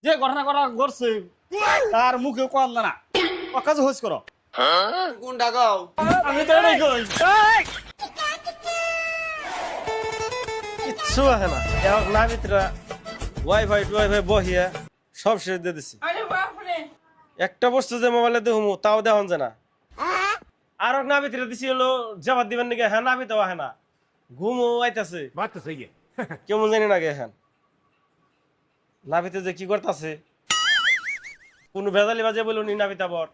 যে ঘটনা করা করছে তার মুখে কম না কাজ হোস করো কোন ডাকাও আমি তো এটাই কই কিচ্ছু আছে না এক না ভিতরে ওয়াইফাই বহিয়া সব শেষ দিয়ে দিছি একটা বস্তু যে মোবাইলে দেখুমু তাও দেখুন যে না আর এক না ভিতরে দিছি হলো জবাব দিবেন নাকি হ্যাঁ না ভিতরে হ্যাঁ না ঘুমও আইতাছে बात तो सही है কেমন জানি না গে হ্যাঁ নাভিতে যে কি করতেছে কোন ভেজালি বাজে বলুন নাভিতা বর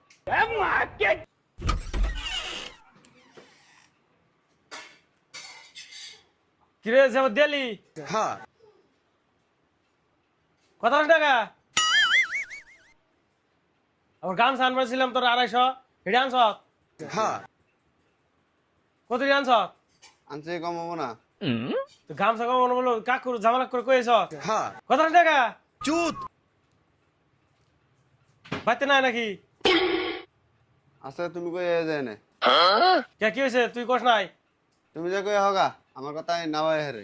কিরে যাব দিলি হ্যাঁ কত টাকা আমার গান সান বলছিলাম তোর 250 হেডে আনছ হ্যাঁ কত আনছ আনছে কম হবো না তো গামছা কম মনে বলো কাকুর ঝামেলা করে কইছ হ্যাঁ কত টাকা চুত বাইতে নাই নাকি আচ্ছা তুমি কই যায় না কে কি হয়েছে তুই কস নাই তুমি যে কই হগা আমার কথা না হয় হেরে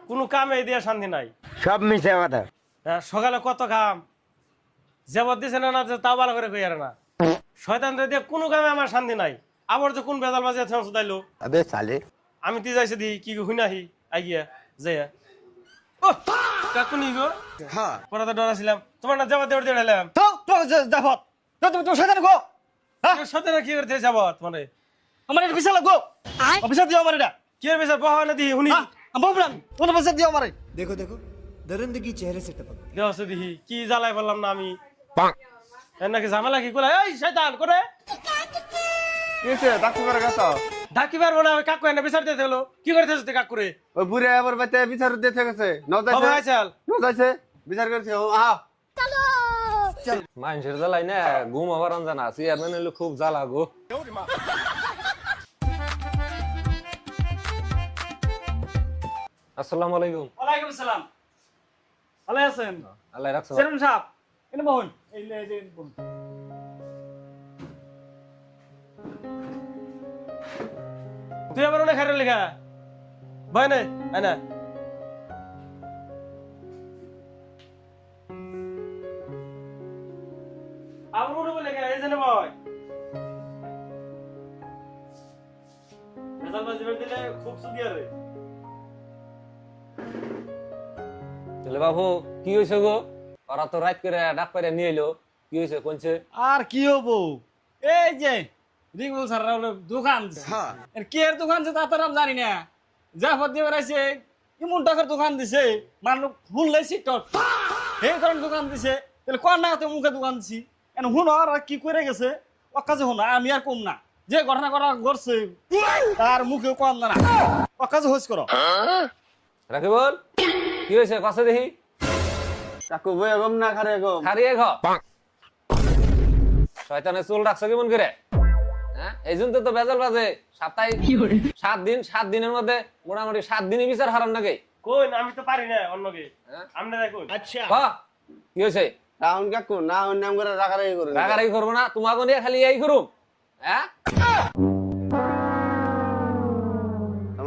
কোনো কামে দিয়া শান্তি নাই সব মিশে কথা হ্যাঁ, সকালে কত কাম জবাব দিছে না না যে তাও ভালো করে কই আর না শয়তান দিয়ে কোনো কামে আমার শান্তি নাই আবার যে কোন বেজাল বাজে থাম সুদাইলো আবে সালে আমি তি যাইছে দি কি হুইনাহি আই গিয়া যাইয়া ও কাকু নি গো হ্যাঁ পরে তো ডরাছিলাম তোমার না জবাব দেওয়ার দিলাম तो देखो तो तुम शैतान को সাথে না কি করতে যাব তোমারে हमारे पैसा लगो पैसा दियो हमारे কি এর বেশা বহা না দি হুনি हम बोल वो तो पैसा दियो हमारे देखो देखो दरिंदगी चेहरे से टपक দেওয়াছে দিহি কি জ্বালাই বললাম না আমি এর নাকি ঝামেলা কি কোলা এই শয়তান করে কিসে ডাকু করে গেছ ঢাকি পারবো না ওই কাকু এনে বিচার দিতে হলো কি করতেছ তুই কাকুরে ওই বুড়ে আবার বাইতে বিচার দিতে গেছে ন বাবা যাইছে চাল ন যাইছে বিচার করছে ও আহা মানুষের জ্বালাই না ঘুম আবার জানা চেয়ারম্যান হইলে খুব জ্বালা গো আসসালামু আলাইকুম ওয়ালাইকুম আসসালাম ভালো আছেন আল্লাহ রাখছো চেয়ারম্যান সাহেব এনে বহন এই লে এই বহন তুই আবার অনেক খারাপ লেখা ভয় নাই আয় না আবার মনে বলে লেখা এই জন্য ভয় রেজাল্ট বাজিবার দিলে খুব সুদিয়া রে তাহলে বাবু কি হয়েছে গো ওরা তো রাত করে ডাক পাইরা নিয়ে এলো কি হয়েছে কোনছে আর কি হবো এই যে রিংবল স্যার দোকান হ্যাঁ এর কি এর দোকান যে তা তো আমি জানি না যা ফদি বেড়াইছে এমন টাকার দোকান দিছে মানুষ শুনলে সিটট সেই কারণে দোকান দিছে তাহলে কোন না তো মুখে দোকান দিছি এখন শুন আর কি করে গেছে অকাজে শুন আমি আর কম না যে ঘটনা করা করছে তার মুখে কম না অকাজে হোস করো রাখি বল কি হয়েছে কাছে দেখি কাকু বই গম না খারে গম হারিয়ে ঘ শয়তানের চুল রাখছো কেমন করে হ্যাঁ এই জন্য তো বেজাল বাজে সপ্তাহে 7 দিনের মধ্যে মোটামুটি 7 দিনই বিচার হারাম নাকি কোন আমি তো পারি না অন্যকে হ্যাঁ? আমরা দেখুন আচ্ছা কি হয়েছে রাউন কাকু না হন নাম করে রাগারাগি করে রাগারাগি করবো না তোমাকে নিয়ে খালি এই করুম হ্যাঁ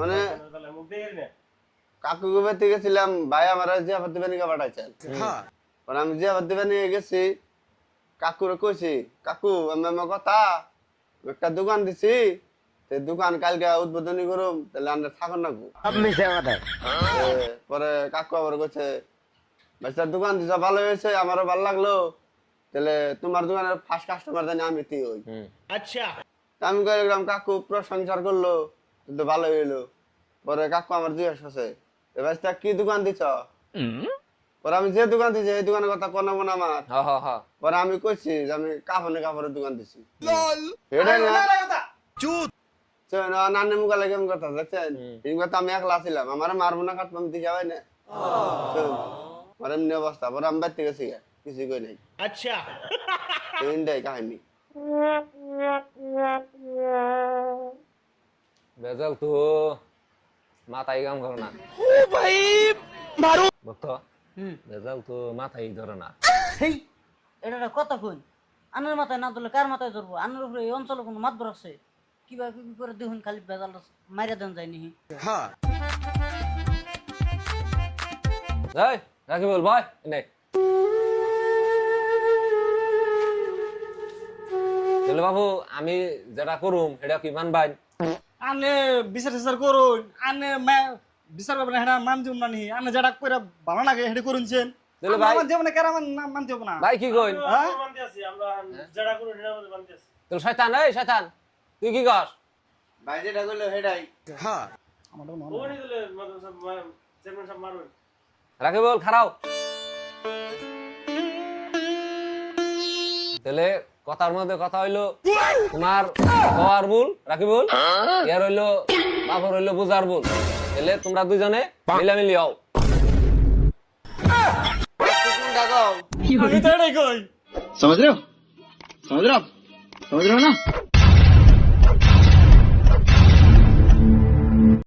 মানে মুখ দিয়ে না কাকু গোবে গেছিলাম ভাই আমার জিয়া প্রতিবানিকা পাঠাইছেন হ্যাঁ পরে আমি জিয়া প্রতিবানিকে গেছি কাকুরে কইছি কাকু আমি আমার কথা একটা দোকান দিছি সেই দোকান কালকে উদ্বোধনী করুম তাহলে আমরা থাকুন না গো। সব মিশে কথা পরে কাকু আবার কইছে বাচ্চা দোকান দিছ ভালো হয়েছে আমারও ভালো লাগলো তাহলে তোমার দোকানের ফার্স্ট কাস্টমার জানি আমি তুই হই আচ্ছা তা আমি কইলাম কাকু প্রশংসা করলো কিন্তু ভালো হইলো পরে কাকু আমার জিজ্ঞেস আছে বাচ্চা কি দোকান দিছ পরে আমি যে দোকান দিছি এই দোকানের কথা কোন না আমার হ্যাঁ হ্যাঁ হ্যাঁ পরে আমি কইছি যে আমি কাপড়ের দোকান দিছি এটাই না চুত নানি মুখা লাগে এমন কথা দেখছেন এই কথা আমি একলা ছিলাম আমার মারবো না কাটবো আমি দিকে হয় না আমার এমনি অবস্থা পরে আমি বাড়তে গেছি কিছু কই নাই আচ্ছা এইটাই কাহিনী বেজাল তো মাথায় কাম করে না বুঝতো বেজাল তো মাথায় ধরে না হেই এটা কথা কই আনার মাথায় না ধরলে কার মাথায় ধরবো আনার উপরে এই অঞ্চলে কোনো মাত বরছে কিবা কি করে দেখুন খালি বেজাল মাইরা দেন যায়নি হ্যাঁ এই রাখি বল ভাই নে তাহলে বাবু আমি যেটা করুম সেটা কি মানবাই? আনে বিচার টিচার করুন, আনে বিচার করবেন হেডা মান দিম না নি, আনে যেটা করে ভালো লাগে হেডে করুনছেন। তাহলে ভাই মান দিব না, কেরা মান দিব না। ভাই কি কইন? আমরা মানতে আছি, আমরা যেটা করুন সেটা আমাদের মানতে আছি। তাহলে শয়তান, এই শয়তান তুই কি কস? ভাই যেটা কইলো সেটাই। আমাদের মনে ওখানে দিলে মাদ্রাসা চেয়ারম্যান সাহেব মারবেন। রাকিবুল খারাও। তাহলে কথার মধ্যে কথা হইলো তোমার হওয়ার ভুল রাকিবুল, ইয়ার হইলো বাবুর হইলো বুঝার ভুল। তাহলে তোমরা দুইজনে মিলামিলি হও। আমি তো এটাই কই। समझ रहे हो आप समझ रहे हो ना